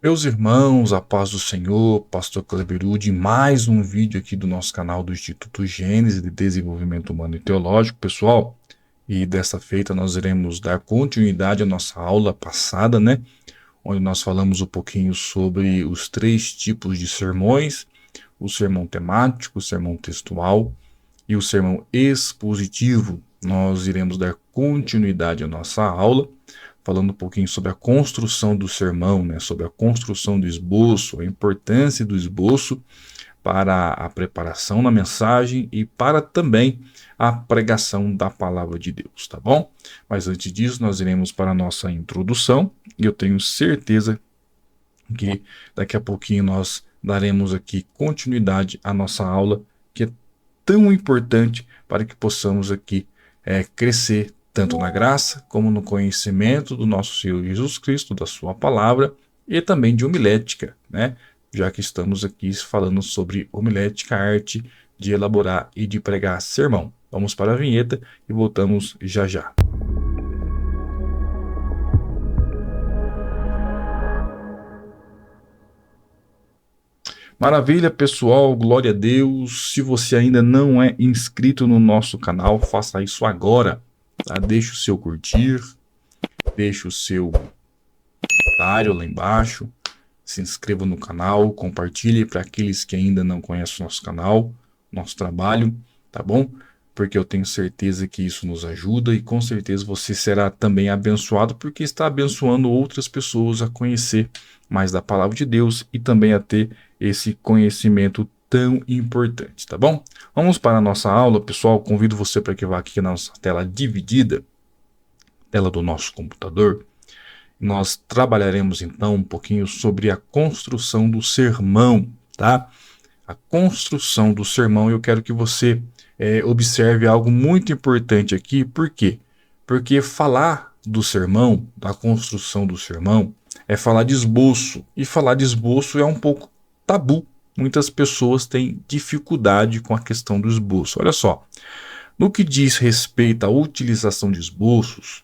Meus irmãos, a paz do Senhor, Pastor Kleberu, de mais um vídeo aqui do nosso canal do Instituto Gênese de Desenvolvimento Humano e Teológico, pessoal. E dessa feita nós iremos dar continuidade à nossa aula passada, né? Onde nós falamos um pouquinho sobre os três tipos de sermões: o sermão temático, o sermão textual e o sermão expositivo. Nós iremos dar continuidade à nossa aula, falando um pouquinho sobre a construção do sermão, né, sobre a construção do esboço, a importância do esboço para a preparação da mensagem e para também a pregação da palavra de Deus, tá bom? Mas antes disso, nós iremos para a nossa introdução e eu tenho certeza que daqui a pouquinho nós daremos aqui continuidade à nossa aula, que é tão importante para que possamos aqui crescer tanto na graça como no conhecimento do nosso Senhor Jesus Cristo, da sua palavra e também de homilética, né? Já que estamos aqui falando sobre homilética, a arte de elaborar e de pregar sermão. Vamos para a vinheta e voltamos já já. Maravilha, pessoal, glória a Deus. Se você ainda não é inscrito no nosso canal, faça isso agora, tá? Deixe o seu curtir, deixe o seu comentário lá embaixo, se inscreva no canal, compartilhe para aqueles que ainda não conhecem o nosso canal, nosso trabalho, tá bom? Porque eu tenho certeza que isso nos ajuda e com certeza você será também abençoado, porque está abençoando outras pessoas a conhecer mais da palavra de Deus e também a ter esse conhecimento tão importante, tá bom? Vamos para a nossa aula, pessoal. Convido você para que vá aqui na nossa tela dividida, tela do nosso computador. Nós trabalharemos então um pouquinho sobre a construção do sermão, tá? A construção do sermão, eu quero que você observe algo muito importante aqui. Por quê? Porque falar do sermão, da construção do sermão, é falar de esboço. E falar de esboço é um pouco tabu. Muitas pessoas têm dificuldade com a questão do esboço. Olha só, no que diz respeito à utilização de esboços,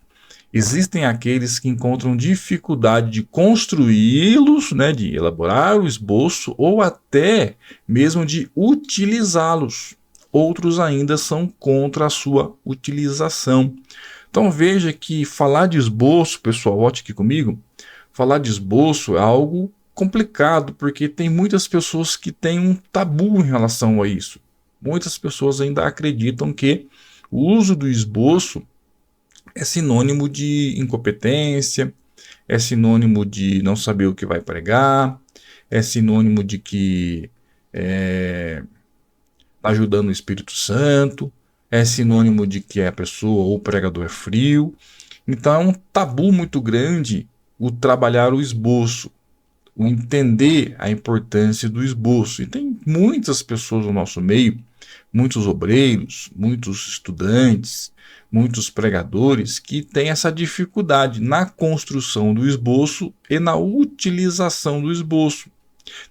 existem aqueles que encontram dificuldade de construí-los, né, de elaborar o esboço ou até mesmo de utilizá-los. Outros ainda são contra a sua utilização. Então veja que falar de esboço, pessoal, volte aqui comigo, falar de esboço é algo complicado, porque tem muitas pessoas que têm um tabu em relação a isso. Muitas pessoas ainda acreditam que o uso do esboço é sinônimo de incompetência, é sinônimo de não saber o que vai pregar, é sinônimo de que está ajudando o Espírito Santo, é sinônimo de que a pessoa ou o pregador é frio. Então é um tabu muito grande o trabalhar o esboço, o entender a importância do esboço. E tem muitas pessoas no nosso meio, muitos obreiros, muitos estudantes, muitos pregadores que têm essa dificuldade na construção do esboço e na utilização do esboço.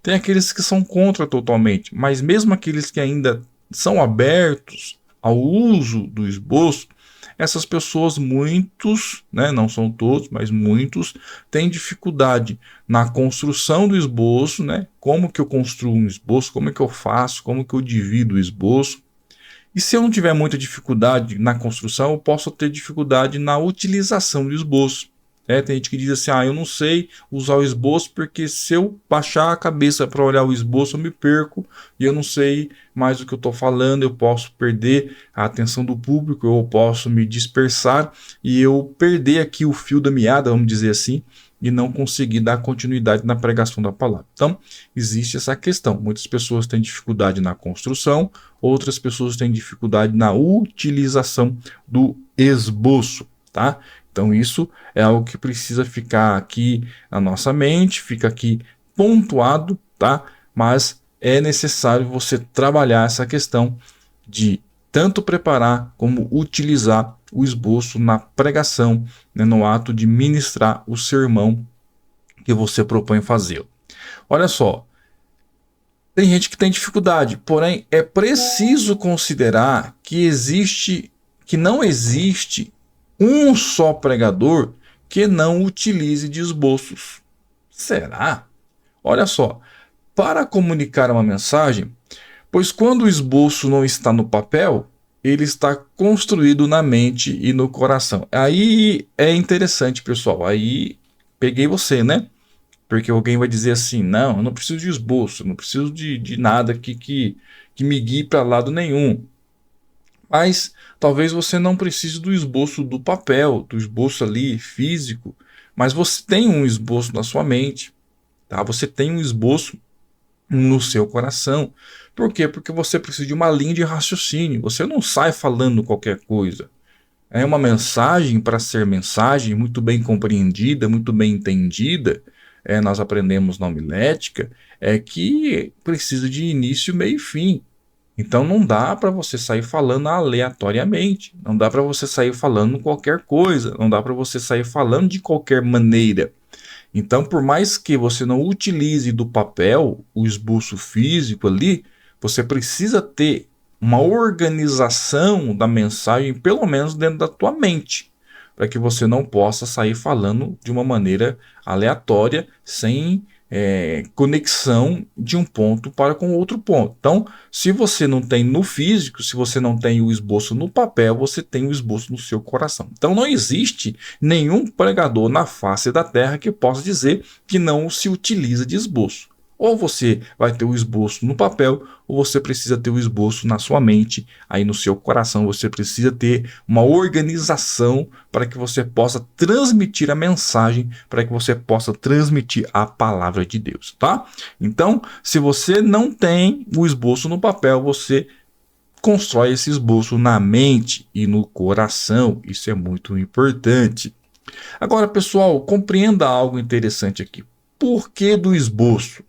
Tem aqueles que são contra totalmente, mas mesmo aqueles que ainda são abertos ao uso do esboço, essas pessoas, muitos, né, não são todos, mas muitos, têm dificuldade na construção do esboço, né? Como que eu construo um esboço, como é que eu faço, como que eu divido o esboço. E se eu não tiver muita dificuldade na construção, eu posso ter dificuldade na utilização do esboço. Tem gente que diz assim, eu não sei usar o esboço porque se eu baixar a cabeça para olhar o esboço eu me perco e eu não sei mais o que eu estou falando, eu posso perder a atenção do público, eu posso me dispersar e eu perder aqui o fio da meada, vamos dizer assim, e não conseguir dar continuidade na pregação da palavra. Então, existe essa questão. Muitas pessoas têm dificuldade na construção, outras pessoas têm dificuldade na utilização do esboço, tá? Então isso é algo que precisa ficar aqui na nossa mente, fica aqui pontuado, tá? Mas é necessário você trabalhar essa questão de tanto preparar como utilizar o esboço na pregação, né, no ato de ministrar o sermão que você propõe fazer. Olha só, tem gente que tem dificuldade, porém é preciso considerar que não existe um só pregador que não utilize de esboços. Será? Olha só, para comunicar uma mensagem, pois quando o esboço não está no papel, ele está construído na mente e no coração. Aí é interessante, pessoal. Aí peguei você, né? Porque alguém vai dizer assim: não, eu não preciso de esboço, eu não preciso de nada que me guie para lado nenhum. Mas talvez você não precise do esboço do papel, do esboço ali físico, mas você tem um esboço na sua mente, tá? Você tem um esboço no seu coração. Por quê? Porque você precisa de uma linha de raciocínio. Você não sai falando qualquer coisa. É uma mensagem para ser mensagem muito bem compreendida, muito bem entendida. Nós aprendemos na homilética, que precisa de início, meio e fim. Então não dá para você sair falando aleatoriamente, não dá para você sair falando qualquer coisa, não dá para você sair falando de qualquer maneira. Então, por mais que você não utilize do papel, o esboço físico ali, você precisa ter uma organização da mensagem, pelo menos dentro da tua mente, para que você não possa sair falando de uma maneira aleatória, sem conexão de um ponto para com outro ponto. Então, se você não tem no físico, se você não tem o esboço no papel, você tem o esboço no seu coração. Então, não existe nenhum pregador na face da terra que possa dizer que não se utiliza de esboço. Ou você vai ter o esboço no papel, ou você precisa ter o esboço na sua mente, aí no seu coração. Você precisa ter uma organização para que você possa transmitir a mensagem, para que você possa transmitir a palavra de Deus, tá? Então, se você não tem o esboço no papel, você constrói esse esboço na mente e no coração. Isso é muito importante. Agora, pessoal, compreenda algo interessante aqui. Por que do esboço?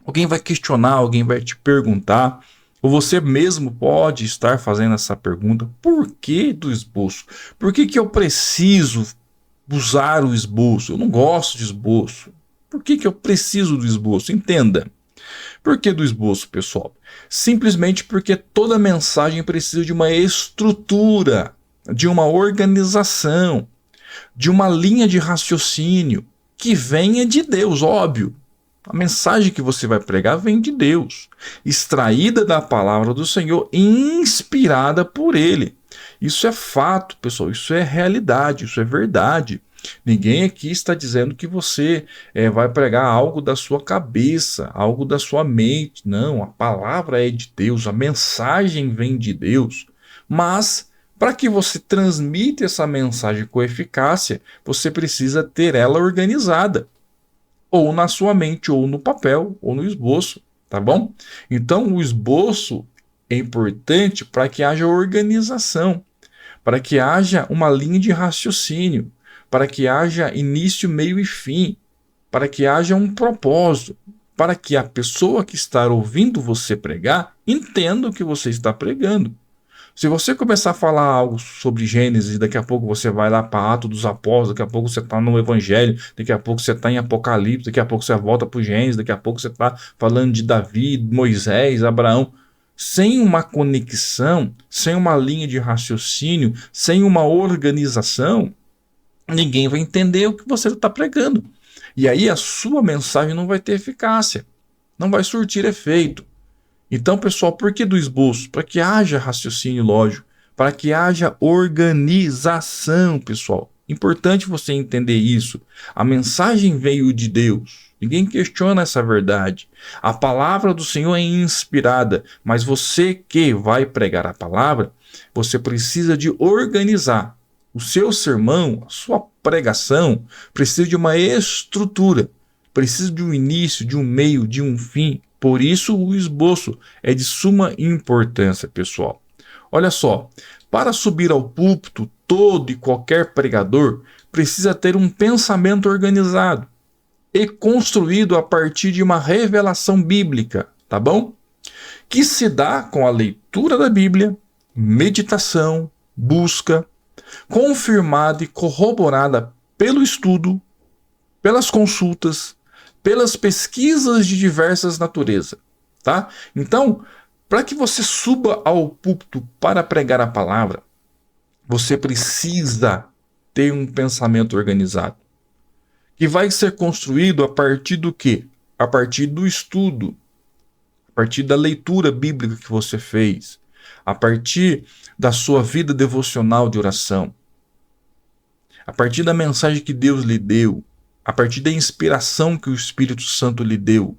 Alguém vai questionar, alguém vai te perguntar, ou você mesmo pode estar fazendo essa pergunta: por que do esboço? Por que eu preciso usar o esboço? Eu não gosto de esboço. Por que eu preciso do esboço? Entenda. Por que do esboço, pessoal? Simplesmente porque toda mensagem precisa de uma estrutura, de uma organização, de uma linha de raciocínio que venha de Deus, óbvio. A mensagem que você vai pregar vem de Deus, extraída da palavra do Senhor, inspirada por Ele. Isso é fato, pessoal, isso é realidade, isso é verdade. Ninguém aqui está dizendo que você vai pregar algo da sua cabeça, algo da sua mente. Não, a palavra é de Deus, a mensagem vem de Deus. Mas, para que você transmita essa mensagem com eficácia, você precisa ter ela organizada, ou na sua mente, ou no papel, ou no esboço, tá bom? Então, o esboço é importante para que haja organização, para que haja uma linha de raciocínio, para que haja início, meio e fim, para que haja um propósito, para que a pessoa que está ouvindo você pregar entenda o que você está pregando. Se você começar a falar algo sobre Gênesis, daqui a pouco você vai lá para Atos dos Apóstolos, daqui a pouco você está no Evangelho, daqui a pouco você está em Apocalipse, daqui a pouco você volta para o Gênesis, daqui a pouco você está falando de Davi, Moisés, Abraão, sem uma conexão, sem uma linha de raciocínio, sem uma organização, ninguém vai entender o que você está pregando. E aí a sua mensagem não vai ter eficácia, não vai surtir efeito. Então, pessoal, por que do esboço? Para que haja raciocínio lógico, para que haja organização, pessoal. Importante você entender isso. A mensagem veio de Deus. Ninguém questiona essa verdade. A palavra do Senhor é inspirada, mas você que vai pregar a palavra, você precisa de organizar. O seu sermão, a sua pregação, precisa de uma estrutura, precisa de um início, de um meio, de um fim. Por isso, o esboço é de suma importância, pessoal. Olha só, para subir ao púlpito, todo e qualquer pregador precisa ter um pensamento organizado e construído a partir de uma revelação bíblica, tá bom? Que se dá com a leitura da Bíblia, meditação, busca, confirmada e corroborada pelo estudo, pelas consultas, pelas pesquisas de diversas naturezas, tá? Então, para que você suba ao púlpito para pregar a palavra, você precisa ter um pensamento organizado, que vai ser construído a partir do quê? a partir do estudo, a partir da leitura bíblica que você fez, a partir da sua vida devocional de oração, a partir da mensagem que Deus lhe deu, a partir da inspiração que o Espírito Santo lhe deu,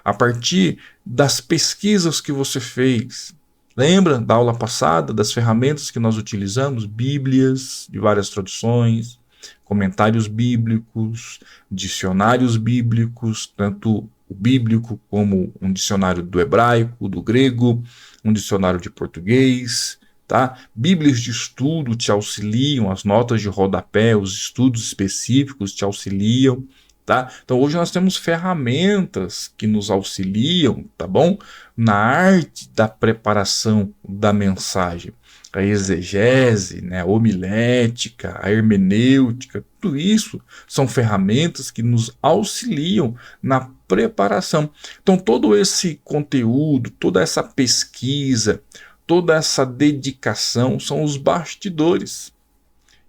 a partir das pesquisas que você fez. Lembra da aula passada, das ferramentas que nós utilizamos? Bíblias de várias traduções, comentários bíblicos, dicionários bíblicos, tanto o bíblico como um dicionário do hebraico, do grego, um dicionário de português, tá? Bíblias de estudo te auxiliam, as notas de rodapé, os estudos específicos te auxiliam, tá? Então hoje nós temos ferramentas que nos auxiliam, tá bom? Na arte da preparação da mensagem. A exegese, né, a homilética, a hermenêutica, tudo isso são ferramentas que nos auxiliam na preparação. Então todo esse conteúdo, toda essa pesquisa, toda essa dedicação são os bastidores.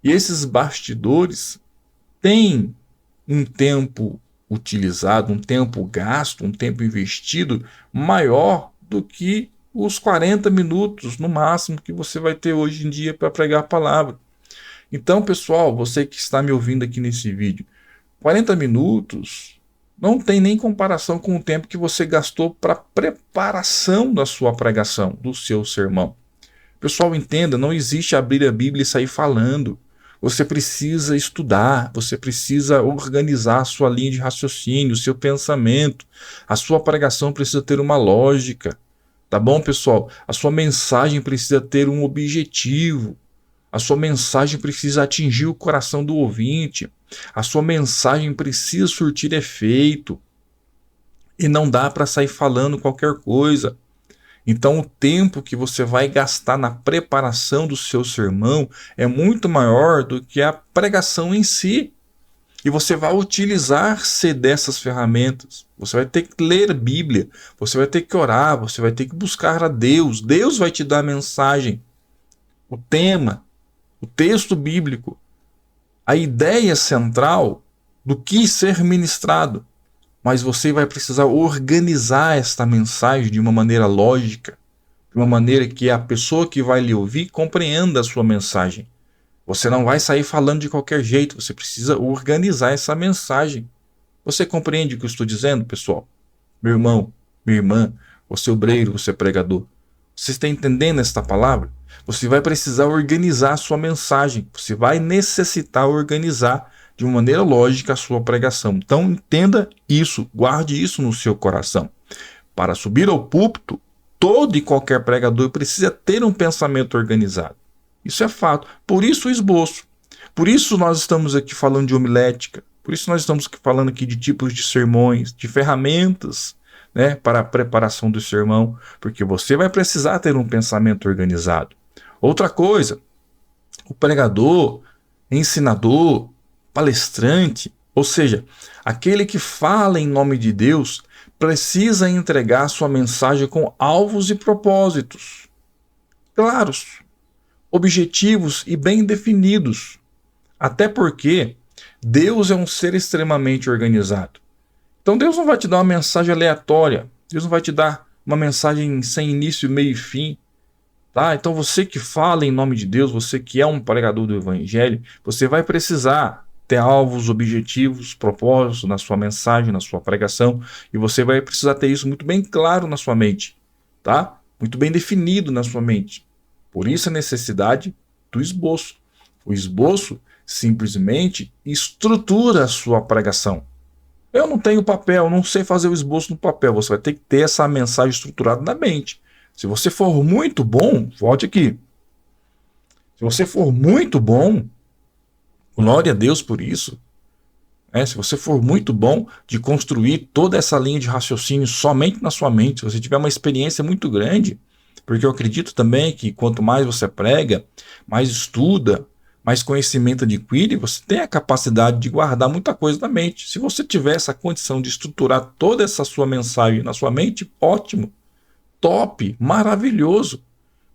E esses bastidores têm um tempo utilizado, um tempo gasto, um tempo investido maior do que os 40 minutos no máximo que você vai ter hoje em dia para pregar a palavra. Então, pessoal, você que está me ouvindo aqui nesse vídeo, 40 minutos não tem nem comparação com o tempo que você gastou para preparação da sua pregação, do seu sermão. Pessoal, entenda, não existe abrir a Bíblia e sair falando. Você precisa estudar, você precisa organizar a sua linha de raciocínio, o seu pensamento. A sua pregação precisa ter uma lógica. Tá bom, pessoal? A sua mensagem precisa ter um objetivo. A sua mensagem precisa atingir o coração do ouvinte. A sua mensagem precisa surtir efeito. E não dá para sair falando qualquer coisa. Então o tempo que você vai gastar na preparação do seu sermão é muito maior do que a pregação em si. E você vai utilizar-se dessas ferramentas. Você vai ter que ler a Bíblia, você vai ter que orar, você vai ter que buscar a Deus. Deus vai te dar a mensagem, o tema, o texto bíblico, a ideia central do que ser ministrado. Mas você vai precisar organizar esta mensagem de uma maneira lógica, de uma maneira que a pessoa que vai lhe ouvir compreenda a sua mensagem. Você não vai sair falando de qualquer jeito, você precisa organizar essa mensagem. Você compreende o que eu estou dizendo, pessoal? Meu irmão, minha irmã, você obreiro, você pregador. Você está entendendo esta palavra? Você vai precisar organizar a sua mensagem. Você vai necessitar organizar de uma maneira lógica a sua pregação. Então entenda isso, guarde isso no seu coração. Para subir ao púlpito, todo e qualquer pregador precisa ter um pensamento organizado. Isso é fato. Por isso o esboço. Por isso nós estamos aqui falando de homilética. Por isso nós estamos falando aqui de tipos de sermões, de ferramentas, né, para a preparação do sermão, porque você vai precisar ter um pensamento organizado. Outra coisa, o pregador, ensinador, palestrante, ou seja, aquele que fala em nome de Deus, precisa entregar sua mensagem com alvos e propósitos claros, objetivos e bem definidos. Até porque Deus é um ser extremamente organizado. Então Deus não vai te dar uma mensagem aleatória. Deus não vai te dar uma mensagem sem início, meio e fim. Tá? Então você que fala em nome de Deus, você que é um pregador do Evangelho, você vai precisar ter alvos, objetivos, propósitos na sua mensagem, na sua pregação. E você vai precisar ter isso muito bem claro na sua mente. Tá? Muito bem definido na sua mente. Por isso a necessidade do esboço. O esboço simplesmente estrutura a sua pregação. Eu não tenho papel, não sei fazer o esboço no papel. Você vai ter que ter essa mensagem estruturada na mente. Se você for muito bom, volte aqui. Se você for muito bom, glória a Deus por isso. Se você for muito bom de construir toda essa linha de raciocínio somente na sua mente, se você tiver uma experiência muito grande, porque eu acredito também que quanto mais você prega, mais estuda, mais conhecimento adquire, você tem a capacidade de guardar muita coisa na mente. Se você tiver essa condição de estruturar toda essa sua mensagem na sua mente, ótimo, top, maravilhoso.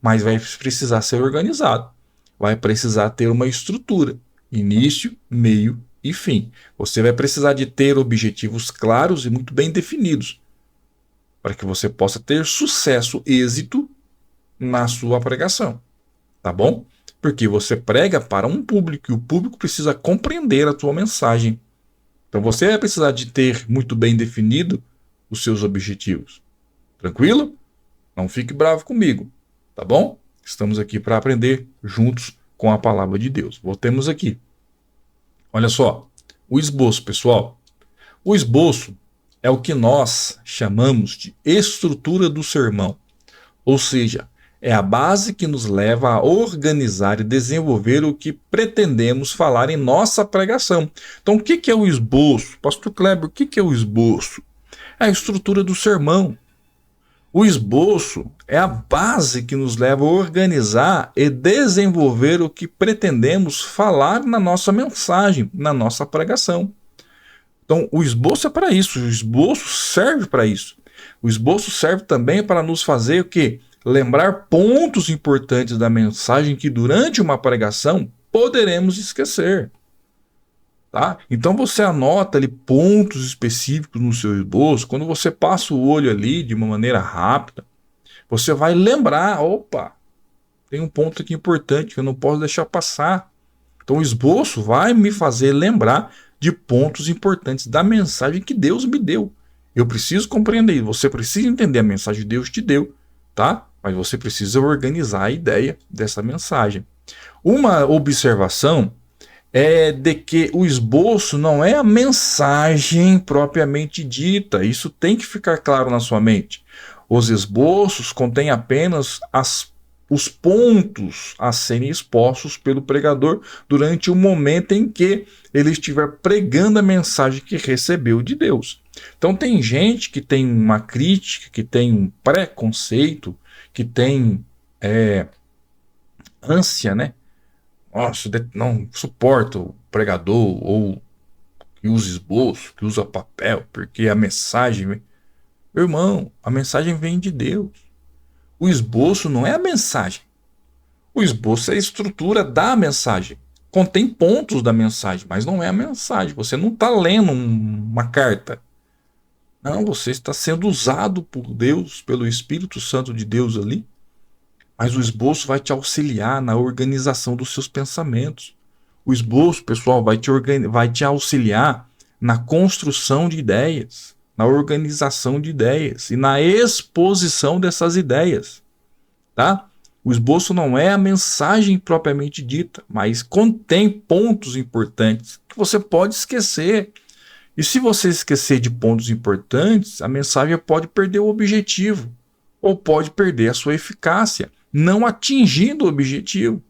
Mas vai precisar ser organizado. Vai precisar ter uma estrutura, início, meio Enfim, você vai precisar de ter objetivos claros e muito bem definidos para que você possa ter sucesso, êxito na sua pregação, tá bom? Porque você prega para um público e o público precisa compreender a tua mensagem. Então você vai precisar de ter muito bem definido os seus objetivos. Tranquilo? Não fique bravo comigo, tá bom? Estamos aqui para aprender juntos com a palavra de Deus. Voltemos aqui. Olha só, o esboço, pessoal. O esboço é o que nós chamamos de estrutura do sermão. Ou seja, é a base que nos leva a organizar e desenvolver o que pretendemos falar em nossa pregação. Então, o que é o esboço? Pastor Kleber, o que é o esboço? É a estrutura do sermão. O esboço é a base que nos leva a organizar e desenvolver o que pretendemos falar na nossa mensagem, na nossa pregação. Então, o esboço é para isso, o esboço serve para isso. O esboço serve também para nos fazer o quê? Lembrar pontos importantes da mensagem que durante uma pregação poderemos esquecer. Tá? Então você anota ali pontos específicos no seu esboço. Quando você passa o olho ali de uma maneira rápida, você vai lembrar, opa, tem um ponto aqui importante que eu não posso deixar passar. Então o esboço vai me fazer lembrar de pontos importantes da mensagem que Deus me deu. Eu preciso compreender, você precisa entender a mensagem que Deus te deu, tá? Mas você precisa organizar a ideia dessa mensagem. Uma observação é de que o esboço não é a mensagem propriamente dita. Isso tem que ficar claro na sua mente. Os esboços contêm apenas os pontos a serem expostos pelo pregador durante o momento em que ele estiver pregando a mensagem que recebeu de Deus. Então tem gente que tem uma crítica, que tem um preconceito, que tem ânsia, né? Nossa, não suporto o pregador ou que usa esboço, que usa papel, porque a mensagem... Meu irmão, a mensagem vem de Deus. O esboço não é a mensagem. O esboço é a estrutura da mensagem. Contém pontos da mensagem, mas não é a mensagem. Você não está lendo uma carta. Não, você está sendo usado por Deus, pelo Espírito Santo de Deus ali. Mas o esboço vai te auxiliar na organização dos seus pensamentos. O esboço, pessoal, vai te auxiliar na construção de ideias, na organização de ideias e na exposição dessas ideias. Tá? O esboço não é a mensagem propriamente dita, mas contém pontos importantes que você pode esquecer. E se você esquecer de pontos importantes, a mensagem pode perder o objetivo ou pode perder a sua eficácia, não atingindo o objetivo,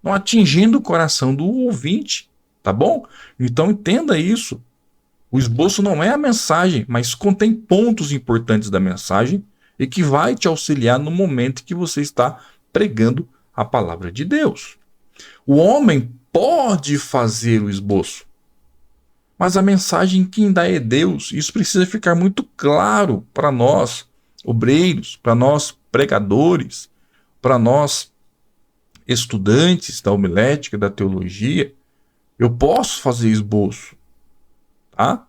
não atingindo o coração do ouvinte, tá bom? Então entenda isso. O esboço não é a mensagem, mas contém pontos importantes da mensagem e que vai te auxiliar no momento que você está pregando a palavra de Deus. O homem pode fazer o esboço, mas a mensagem quem dá é Deus. Isso precisa ficar muito claro para nós, obreiros, para nós pregadores, para nós estudantes da homilética, da teologia. Eu posso fazer esboço, tá?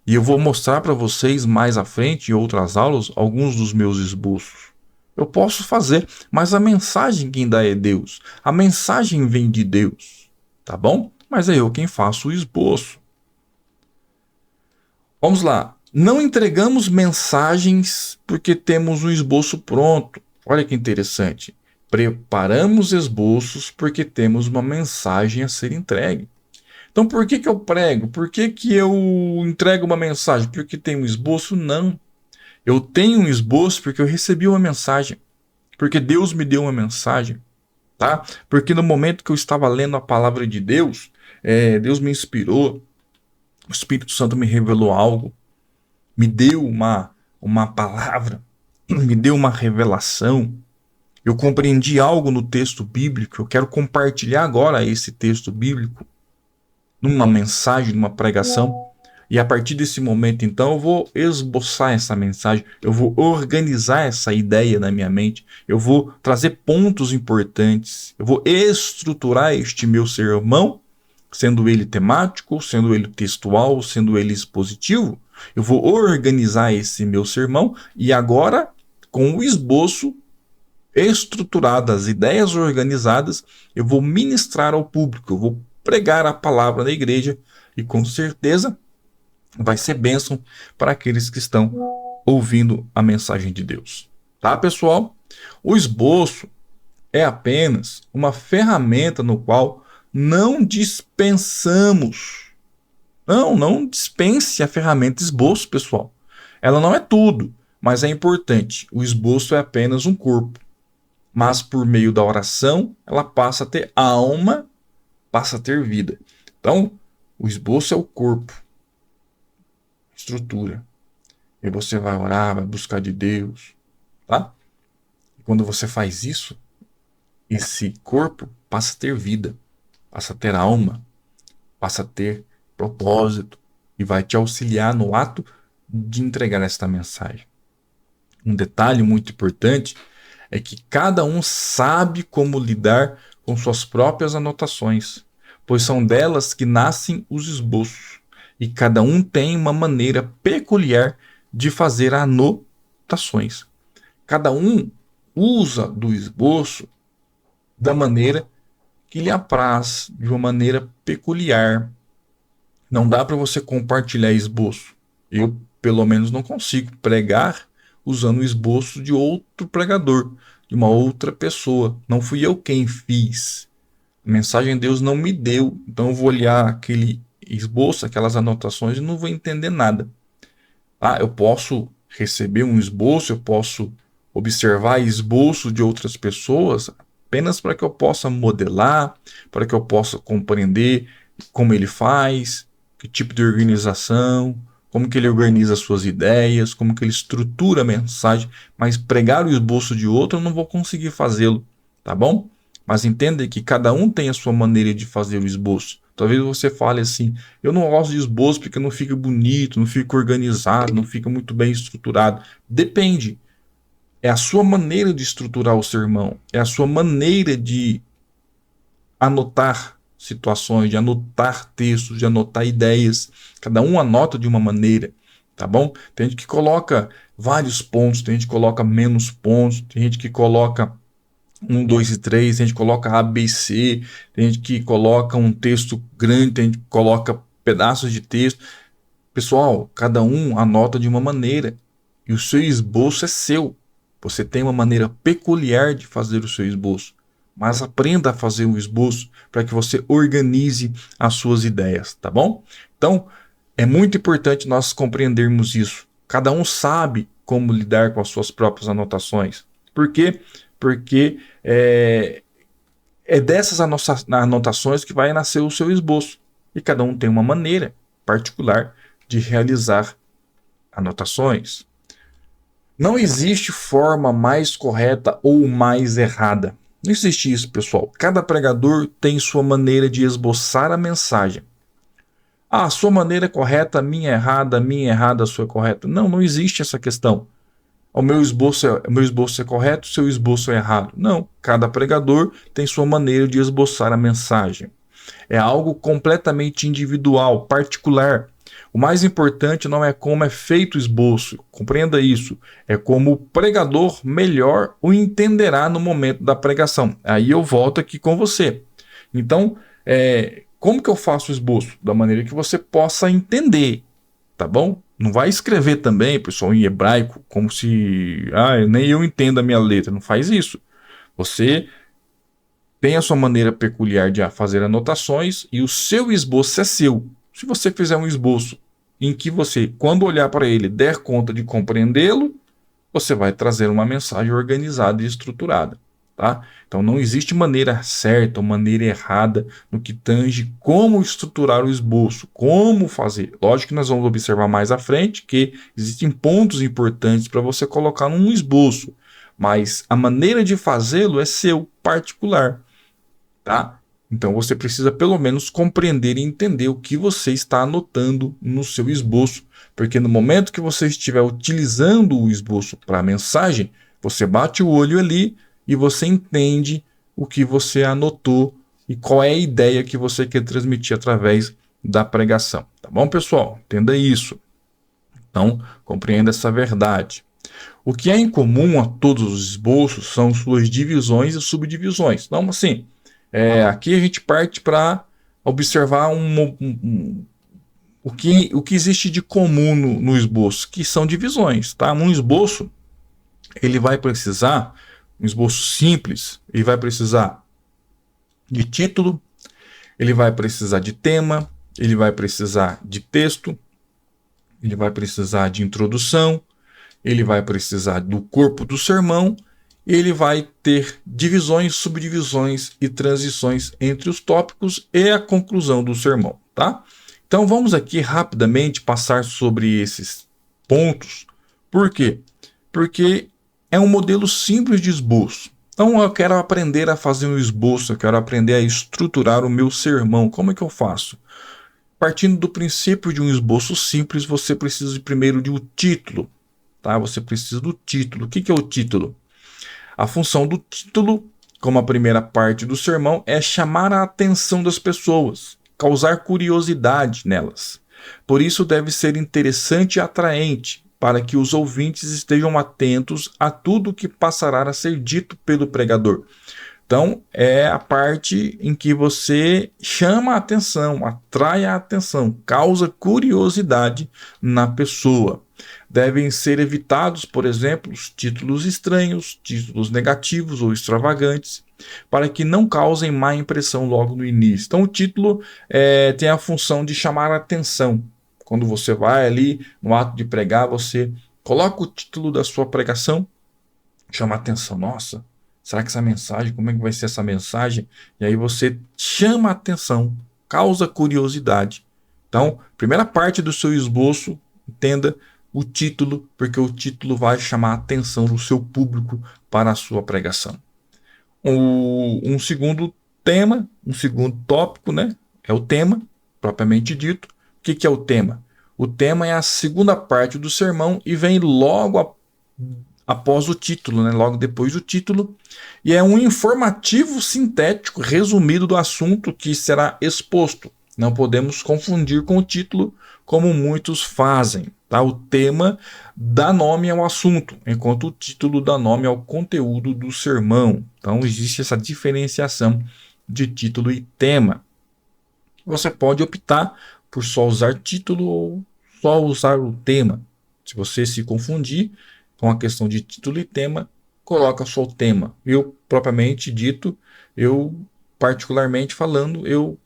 E eu vou mostrar para vocês mais à frente, em outras aulas, alguns dos meus esboços. Eu posso fazer, mas a mensagem quem dá é Deus. A mensagem vem de Deus, tá bom? Mas é eu quem faço o esboço. Vamos lá. Não entregamos mensagens porque temos um esboço pronto. Olha que interessante. Preparamos esboços porque temos uma mensagem a ser entregue. Então por que eu prego? Por que eu entrego uma mensagem? Porque tem um esboço? Não. Eu tenho um esboço porque eu recebi uma mensagem. Porque Deus me deu uma mensagem. Tá? Porque no momento que eu estava lendo a palavra de Deus, Deus me inspirou. O Espírito Santo me revelou algo. Me deu uma palavra. Me deu uma revelação. Eu compreendi algo no texto bíblico. Eu quero compartilhar agora esse texto bíblico numa mensagem, numa pregação, e a partir desse momento, então, eu vou esboçar essa mensagem, eu vou organizar essa ideia na minha mente, eu vou trazer pontos importantes, eu vou estruturar este meu sermão sendo ele temático, sendo ele textual, sendo ele expositivo, eu vou organizar esse meu sermão e agora, com o esboço estruturado, as ideias organizadas, eu vou ministrar ao público, eu vou pregar a palavra na igreja e com certeza vai ser bênção para aqueles que estão ouvindo a mensagem de Deus. Tá, pessoal? O esboço é apenas uma ferramenta no qual não dispensamos. Não dispense a ferramenta esboço, pessoal. Ela não é tudo, mas é importante. O esboço é apenas um corpo. Mas por meio da oração, ela passa a ter alma, passa a ter vida. Então, o esboço é o corpo, estrutura. E você vai orar, vai buscar de Deus, tá? E quando você faz isso, esse corpo passa a ter vida, passa a ter alma, passa a ter propósito e vai te auxiliar no ato de entregar esta mensagem. Um detalhe muito importante é que cada um sabe como lidar com suas próprias anotações, pois são delas que nascem os esboços, e cada um tem uma maneira peculiar de fazer anotações. Cada um usa do esboço da maneira que lhe apraz, de uma maneira peculiar. Não dá para você compartilhar esboço. Eu, pelo menos, não consigo pregar usando o esboço de outro pregador, de uma outra pessoa. Não fui eu quem fiz. A mensagem Deus não me deu. Então eu vou olhar aquele esboço, aquelas anotações e não vou entender nada. Eu posso receber um esboço, eu posso observar esboço de outras pessoas apenas para que eu possa modelar, para que eu possa compreender como ele faz, que tipo de organização, como que ele organiza as suas ideias, como que ele estrutura a mensagem, mas pregar o esboço de outro eu não vou conseguir fazê-lo, tá bom? Mas entenda que cada um tem a sua maneira de fazer o esboço. Talvez você fale assim, eu não gosto de esboço porque não fica bonito, não fica organizado, não fica muito bem estruturado. Depende. É a sua maneira de estruturar o sermão, é a sua maneira de anotar situações, de anotar textos, de anotar ideias. Cada um anota de uma maneira, tá bom? Tem gente que coloca vários pontos, tem gente que coloca menos pontos, tem gente que coloca 1, 2 e 3, tem gente que coloca A, B, C, tem gente que coloca um texto grande, tem gente que coloca pedaços de texto. Pessoal, cada um anota de uma maneira e o seu esboço é seu. Você tem uma maneira peculiar de fazer o seu esboço, mas aprenda a fazer um esboço para que você organize as suas ideias, tá bom? Então, é muito importante nós compreendermos isso. Cada um sabe como lidar com as suas próprias anotações. Por quê? Porque é dessas anotações que vai nascer o seu esboço. E cada um tem uma maneira particular de realizar anotações. Não existe forma mais correta ou mais errada. Não existe isso, pessoal. Cada pregador tem sua maneira de esboçar a mensagem. A sua maneira é correta, a minha é errada, a sua é correta. Não existe essa questão. O meu esboço é correto, o seu esboço é errado. Não, cada pregador tem sua maneira de esboçar a mensagem. É algo completamente individual, particular. O mais importante não é como é feito o esboço, compreenda isso, é como o pregador melhor o entenderá no momento da pregação. Aí eu volto aqui com você. Então, como que eu faço o esboço? Da maneira que você possa entender, tá bom? Não vai escrever também, pessoal, em hebraico, como se nem eu entendo a minha letra. Não faz isso. Você tem a sua maneira peculiar de fazer anotações e o seu esboço é seu. Se você fizer um esboço em que você, quando olhar para ele, der conta de compreendê-lo, você vai trazer uma mensagem organizada e estruturada, tá? Então não existe maneira certa ou maneira errada no que tange como estruturar o esboço, como fazer. Lógico que nós vamos observar mais à frente que existem pontos importantes para você colocar num esboço, mas a maneira de fazê-lo é seu, particular, tá? Então você precisa pelo menos compreender e entender o que você está anotando no seu esboço, porque no momento que você estiver utilizando o esboço para a mensagem, você bate o olho ali e você entende o que você anotou e qual é a ideia que você quer transmitir através da pregação. Tá bom, pessoal? Entenda isso. Então, compreenda essa verdade. O que é em comum a todos os esboços são suas divisões e subdivisões. Então, assim, aqui a gente parte para observar o que existe de comum no esboço, que são divisões. Tá? Um esboço, ele vai precisar, um esboço simples, ele vai precisar de título, ele vai precisar de tema, ele vai precisar de texto, ele vai precisar de introdução, ele vai precisar do corpo do sermão, ele vai ter divisões, subdivisões e transições entre os tópicos e a conclusão do sermão, tá? Então vamos aqui rapidamente passar sobre esses pontos. Por quê? Porque é um modelo simples de esboço. Então eu quero aprender a fazer um esboço, eu quero aprender a estruturar o meu sermão. Como é que eu faço? Partindo do princípio de um esboço simples, você precisa primeiro de um título. Tá? Você precisa do título. O que é o título? A função do título, como a primeira parte do sermão, é chamar a atenção das pessoas, causar curiosidade nelas. Por isso deve ser interessante e atraente, para que os ouvintes estejam atentos a tudo que passará a ser dito pelo pregador. Então, é a parte em que você chama a atenção, atrai a atenção, causa curiosidade na pessoa. Devem ser evitados, por exemplo, os títulos estranhos, títulos negativos ou extravagantes, para que não causem má impressão logo no início. Então, o título tem a função de chamar a atenção. Quando você vai ali no ato de pregar, você coloca o título da sua pregação, chama a atenção. Nossa, será que essa mensagem, como é que vai ser essa mensagem? E aí você chama a atenção, causa curiosidade. Então, primeira parte do seu esboço, entenda o título, porque o título vai chamar a atenção do seu público para a sua pregação. Um segundo tema, um segundo tópico, né? É o tema, propriamente dito. O que é o tema? O tema é a segunda parte do sermão e vem logo após o título, né? Logo depois do título, e é um informativo sintético resumido do assunto que será exposto. Não podemos confundir com o título, como muitos fazem. Tá? O tema dá nome ao assunto, enquanto o título dá nome ao conteúdo do sermão. Então existe essa diferenciação de título e tema. Você pode optar por só usar título ou só usar o tema. Se você se confundir com a questão de título e tema, coloca só o tema. Eu, propriamente dito, eu particularmente falando, eu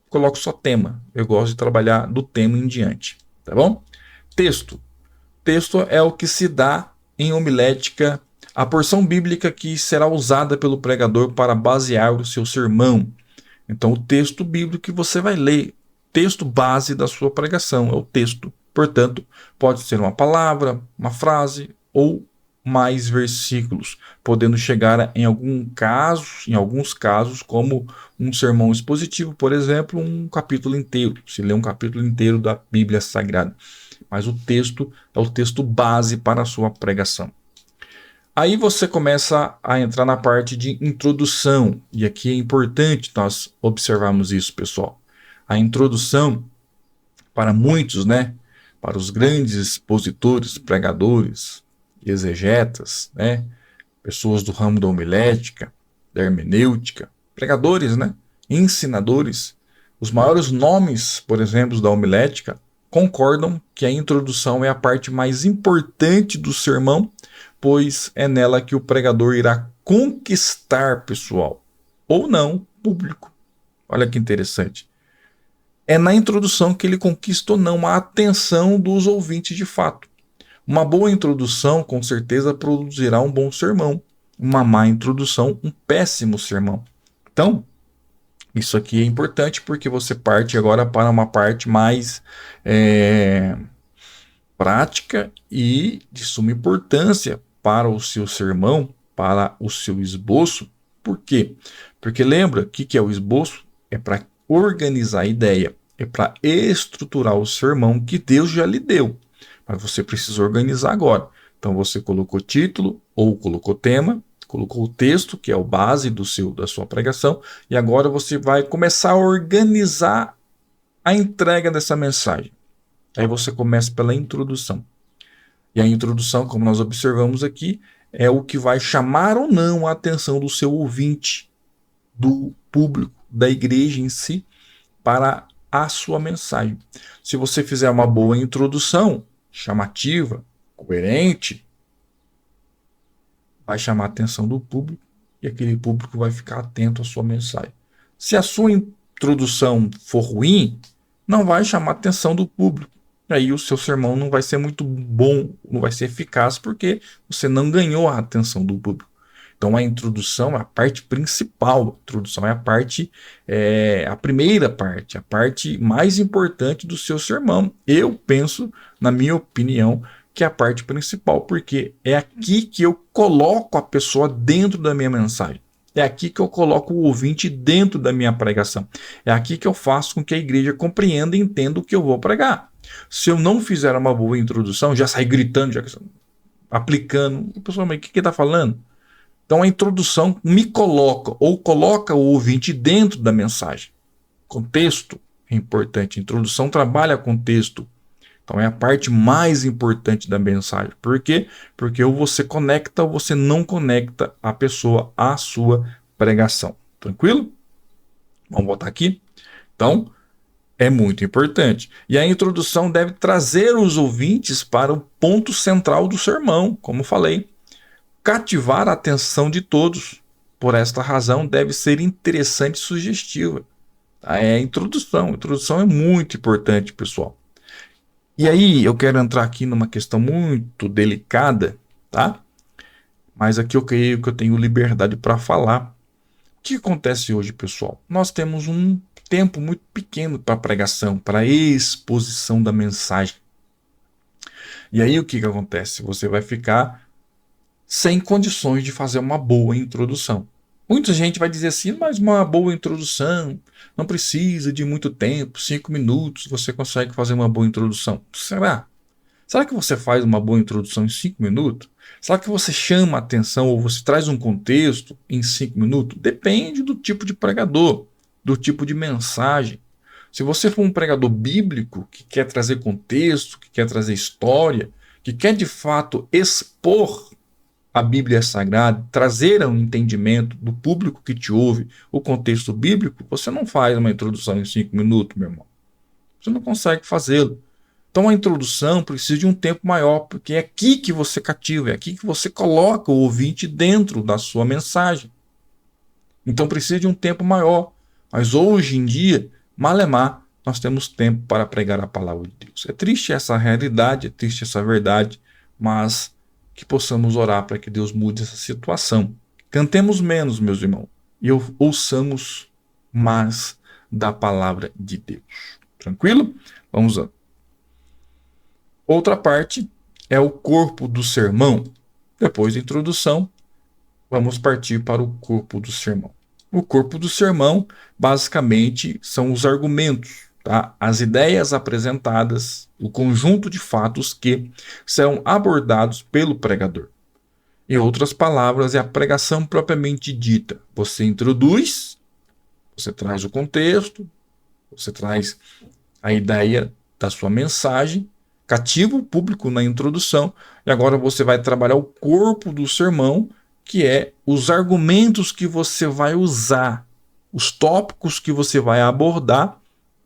coloco só tema. Eu gosto de trabalhar do tema em diante, tá bom? Texto. Texto é o que se dá em homilética, a porção bíblica que será usada pelo pregador para basear o seu sermão. Então, o texto bíblico que você vai ler, texto base da sua pregação, é o texto. Portanto, pode ser uma palavra, uma frase ou mais versículos, podendo chegar em alguns casos, como um sermão expositivo, por exemplo, um capítulo inteiro, se lê um capítulo inteiro da Bíblia Sagrada. Mas o texto é o texto base para a sua pregação. Aí você começa a entrar na parte de introdução, e aqui é importante nós observarmos isso, pessoal. A introdução, para muitos, né, para os grandes expositores, pregadores, exegetas, né, pessoas do ramo da homilética, da hermenêutica, pregadores, né, ensinadores, os maiores nomes, por exemplo, da homilética, concordam que a introdução é a parte mais importante do sermão, pois é nela que o pregador irá conquistar pessoal, ou não, público. Olha que interessante. É na introdução que ele conquista ou não a atenção dos ouvintes de fato. Uma boa introdução, com certeza, produzirá um bom sermão. Uma má introdução, um péssimo sermão. Então, isso aqui é importante porque você parte agora para uma parte mais prática e de suma importância para o seu sermão, para o seu esboço. Por quê? Porque lembra, o que é o esboço? É para organizar a ideia, é para estruturar o sermão que Deus já lhe deu. Mas você precisa organizar agora. Então você colocou título ou colocou tema, colocou o texto, que é o base da sua pregação, e agora você vai começar a organizar a entrega dessa mensagem. Aí você começa pela introdução. E a introdução, como nós observamos aqui, é o que vai chamar ou não a atenção do seu ouvinte, do público, da igreja em si, para a sua mensagem. Se você fizer uma boa introdução, chamativa, coerente, vai chamar a atenção do público e aquele público vai ficar atento à sua mensagem. Se a sua introdução for ruim, não vai chamar a atenção do público. Aí o seu sermão não vai ser muito bom, não vai ser eficaz, porque você não ganhou a atenção do público. Então a introdução é a parte principal, a introdução é a primeira parte, a parte mais importante do seu sermão. Eu penso, na minha opinião, que é a parte principal, porque é aqui que eu coloco a pessoa dentro da minha mensagem. É aqui que eu coloco o ouvinte dentro da minha pregação. É aqui que eu faço com que a igreja compreenda e entenda o que eu vou pregar. Se eu não fizer uma boa introdução, já sair gritando, já aplicando, o pessoal, mas o que está falando? Então a introdução me coloca, ou coloca o ouvinte dentro da mensagem. Contexto é importante. A introdução trabalha com texto. Então é a parte mais importante da mensagem. Por quê? Porque ou você conecta ou você não conecta a pessoa à sua pregação. Tranquilo? Vamos voltar aqui? Então, é muito importante. E a introdução deve trazer os ouvintes para o ponto central do sermão, como falei. Cativar a atenção de todos. Por esta razão, deve ser interessante e sugestiva. É a introdução. A introdução é muito importante, pessoal. E aí, eu quero entrar aqui numa questão muito delicada, tá? Mas aqui eu creio que eu tenho liberdade para falar. O que acontece hoje, pessoal? Nós temos um tempo muito pequeno para pregação, para exposição da mensagem. E aí, o que acontece? Você vai ficar sem condições de fazer uma boa introdução. Muita gente vai dizer assim, mas uma boa introdução não precisa de muito tempo, 5 minutos você consegue fazer uma boa introdução. Será? Será que você faz uma boa introdução em 5 minutos? Será que você chama a atenção ou você traz um contexto em 5 minutos? Depende do tipo de pregador, do tipo de mensagem. Se você for um pregador bíblico que quer trazer contexto, que quer trazer história, que quer de fato expor a Bíblia Sagrada, trazer ao entendimento do público que te ouve o contexto bíblico, você não faz uma introdução em 5 minutos, meu irmão. Você não consegue fazê-lo. Então a introdução precisa de um tempo maior, porque é aqui que você cativa, é aqui que você coloca o ouvinte dentro da sua mensagem. Então precisa de um tempo maior. Mas hoje em dia, malemar, nós temos tempo para pregar a palavra de Deus. É triste essa realidade, é triste essa verdade, mas que possamos orar para que Deus mude essa situação. Cantemos menos, meus irmãos, e ouçamos mais da palavra de Deus. Tranquilo? Vamos lá. Outra parte é o corpo do sermão. Depois da introdução, vamos partir para o corpo do sermão. O corpo do sermão, basicamente, são os argumentos, tá? As ideias apresentadas, o conjunto de fatos que serão abordados pelo pregador. Em outras palavras, é a pregação propriamente dita. Você introduz, você traz o contexto, você traz a ideia da sua mensagem, cativa o público na introdução, e agora você vai trabalhar o corpo do sermão, que é os argumentos que você vai usar, os tópicos que você vai abordar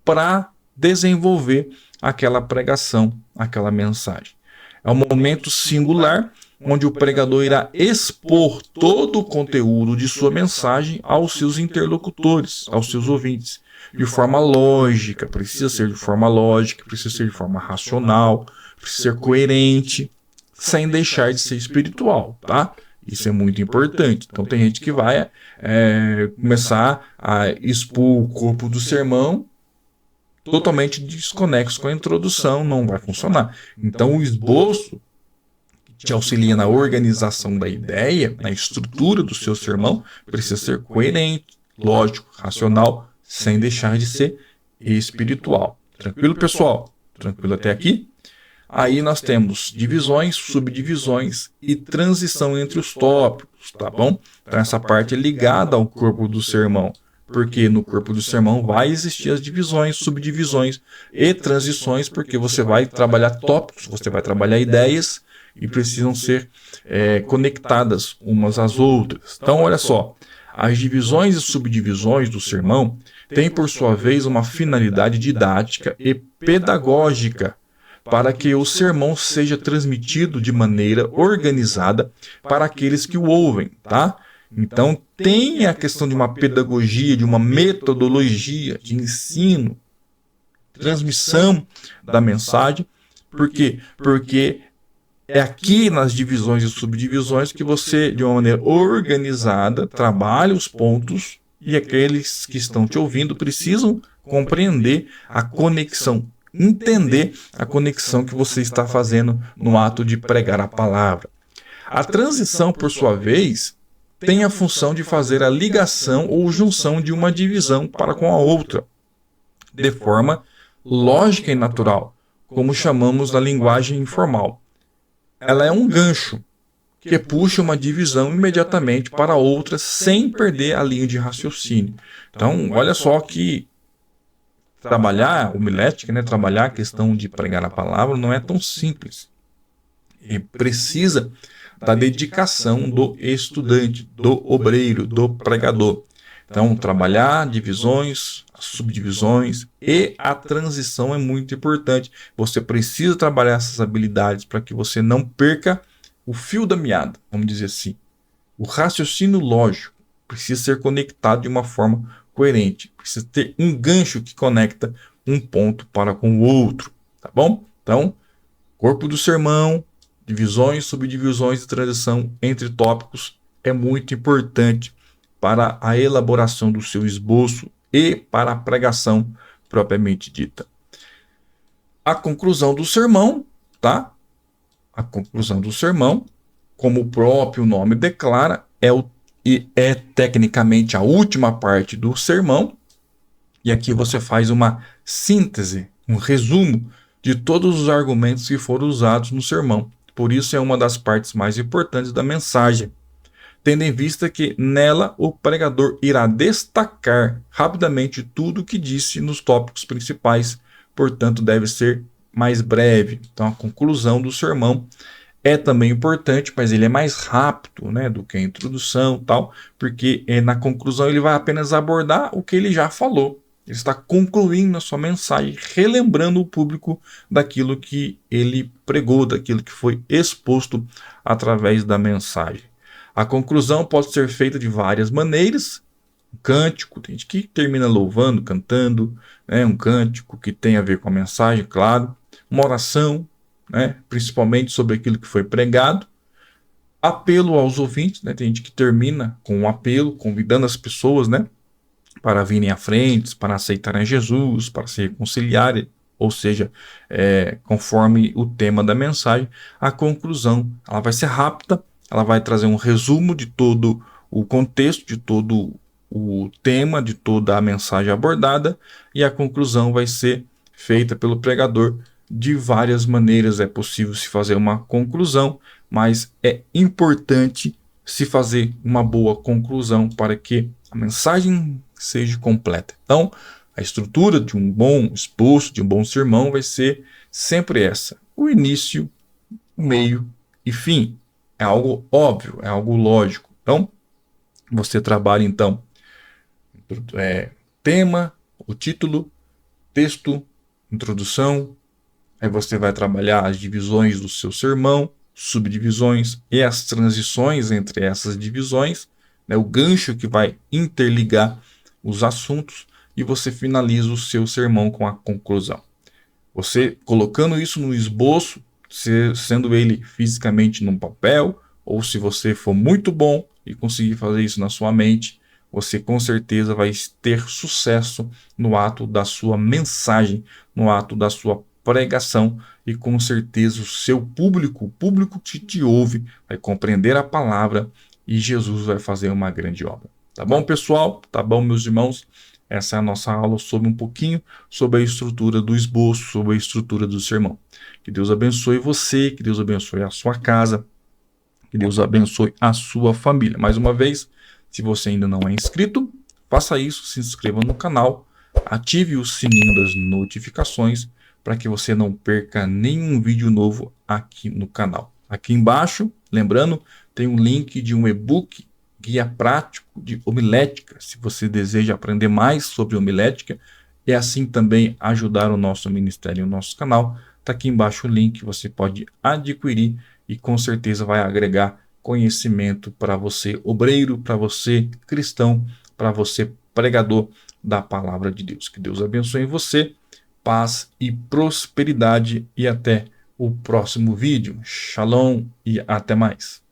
para desenvolver aquela pregação, aquela mensagem. É um momento singular onde o pregador irá expor todo o conteúdo de sua mensagem aos seus interlocutores, aos seus ouvintes, de forma lógica, precisa ser de forma lógica, precisa ser de forma racional, precisa ser coerente, sem deixar de ser espiritual, tá? Isso é muito importante. Então tem gente que vai começar a expor o corpo do sermão totalmente desconexo com a introdução, não vai funcionar. Então o esboço te auxilia na organização da ideia, na estrutura do seu sermão, precisa ser coerente, lógico, racional, sem deixar de ser espiritual. Tranquilo, pessoal? Tranquilo até aqui? Aí nós temos divisões, subdivisões e transição entre os tópicos, tá bom? Então essa parte é ligada ao corpo do sermão, porque no corpo do sermão vai existir as divisões, subdivisões e transições, porque você vai trabalhar tópicos, você vai trabalhar ideias e precisam ser conectadas umas às outras. Então olha só, as divisões e subdivisões do sermão têm por sua vez uma finalidade didática e pedagógica, para que o sermão seja transmitido de maneira organizada para aqueles que o ouvem, tá? Então, tem a questão de uma pedagogia, de uma metodologia de ensino, transmissão da mensagem. Por quê? Porque é aqui nas divisões e subdivisões que você, de uma maneira organizada, trabalha os pontos e aqueles que estão te ouvindo precisam compreender a conexão, entender a conexão que você está fazendo no ato de pregar a palavra. A transição, por sua vez, tem a função de fazer a ligação ou junção de uma divisão para com a outra, de forma lógica e natural, como chamamos na linguagem informal. Ela é um gancho que puxa uma divisão imediatamente para outra sem perder a linha de raciocínio. Então, olha só que trabalhar homilética, né, trabalhar a questão de pregar a palavra não é tão simples. E precisa da dedicação do estudante, do obreiro, do pregador. Então, trabalhar divisões, subdivisões e a transição é muito importante. Você precisa trabalhar essas habilidades para que você não perca o fio da meada, vamos dizer assim. O raciocínio lógico precisa ser conectado de uma forma coerente. Precisa ter um gancho que conecta um ponto para com o outro, tá bom? Então, corpo do sermão, divisões, subdivisões e transição entre tópicos é muito importante para a elaboração do seu esboço e para a pregação propriamente dita. A conclusão do sermão, tá? A conclusão do sermão, como o próprio nome declara, é tecnicamente a última parte do sermão. E aqui você faz uma síntese, um resumo de todos os argumentos que foram usados no sermão. Por isso é uma das partes mais importantes da mensagem, tendo em vista que nela o pregador irá destacar rapidamente tudo o que disse nos tópicos principais, portanto deve ser mais breve. Então a conclusão do sermão é também importante, mas ele é mais rápido, né, do que a introdução, tal, porque na conclusão ele vai apenas abordar o que ele já falou. Ele está concluindo a sua mensagem, relembrando o público daquilo que ele pregou, daquilo que foi exposto através da mensagem. A conclusão pode ser feita de várias maneiras. Um cântico, tem gente que termina louvando, cantando, né? Um cântico que tem a ver com a mensagem, claro. Uma oração, né? Principalmente sobre aquilo que foi pregado. Apelo aos ouvintes, né? Tem gente que termina com um apelo, convidando as pessoas, né, para virem à frente, para aceitarem Jesus, para se reconciliarem, ou seja, conforme o tema da mensagem. A conclusão ela vai ser rápida, ela vai trazer um resumo de todo o contexto, de todo o tema, de toda a mensagem abordada, e a conclusão vai ser feita pelo pregador de várias maneiras. É possível se fazer uma conclusão, mas é importante se fazer uma boa conclusão para que a mensagem seja completa. Então, a estrutura de um bom esboço, de um bom sermão, vai ser sempre essa: o início, o meio e fim. É algo óbvio, é algo lógico. Então, você trabalha então tema, o título, texto, introdução. Aí você vai trabalhar as divisões do seu sermão, subdivisões e as transições entre essas divisões, né, o gancho que vai interligar os assuntos, e você finaliza o seu sermão com a conclusão. Você colocando isso no esboço, sendo ele fisicamente num papel, ou se você for muito bom e conseguir fazer isso na sua mente, você com certeza vai ter sucesso no ato da sua mensagem, no ato da sua pregação, e com certeza o seu público, o público que te ouve, vai compreender a palavra e Jesus vai fazer uma grande obra. Tá bom, pessoal? Tá bom, meus irmãos? Essa é a nossa aula sobre um pouquinho sobre a estrutura do esboço, sobre a estrutura do sermão. Que Deus abençoe você, que Deus abençoe a sua casa, que Deus abençoe a sua família. Mais uma vez, se você ainda não é inscrito, faça isso, se inscreva no canal, ative o sininho das notificações para que você não perca nenhum vídeo novo aqui no canal. Aqui embaixo, lembrando, tem um link de um e-book, guia prático de homilética, se você deseja aprender mais sobre homilética e assim também ajudar o nosso ministério e o nosso canal. Está aqui embaixo o link, você pode adquirir e com certeza vai agregar conhecimento para você, obreiro, para você, cristão, para você, pregador da palavra de Deus. Que Deus abençoe você, paz e prosperidade e até o próximo vídeo. Shalom e até mais.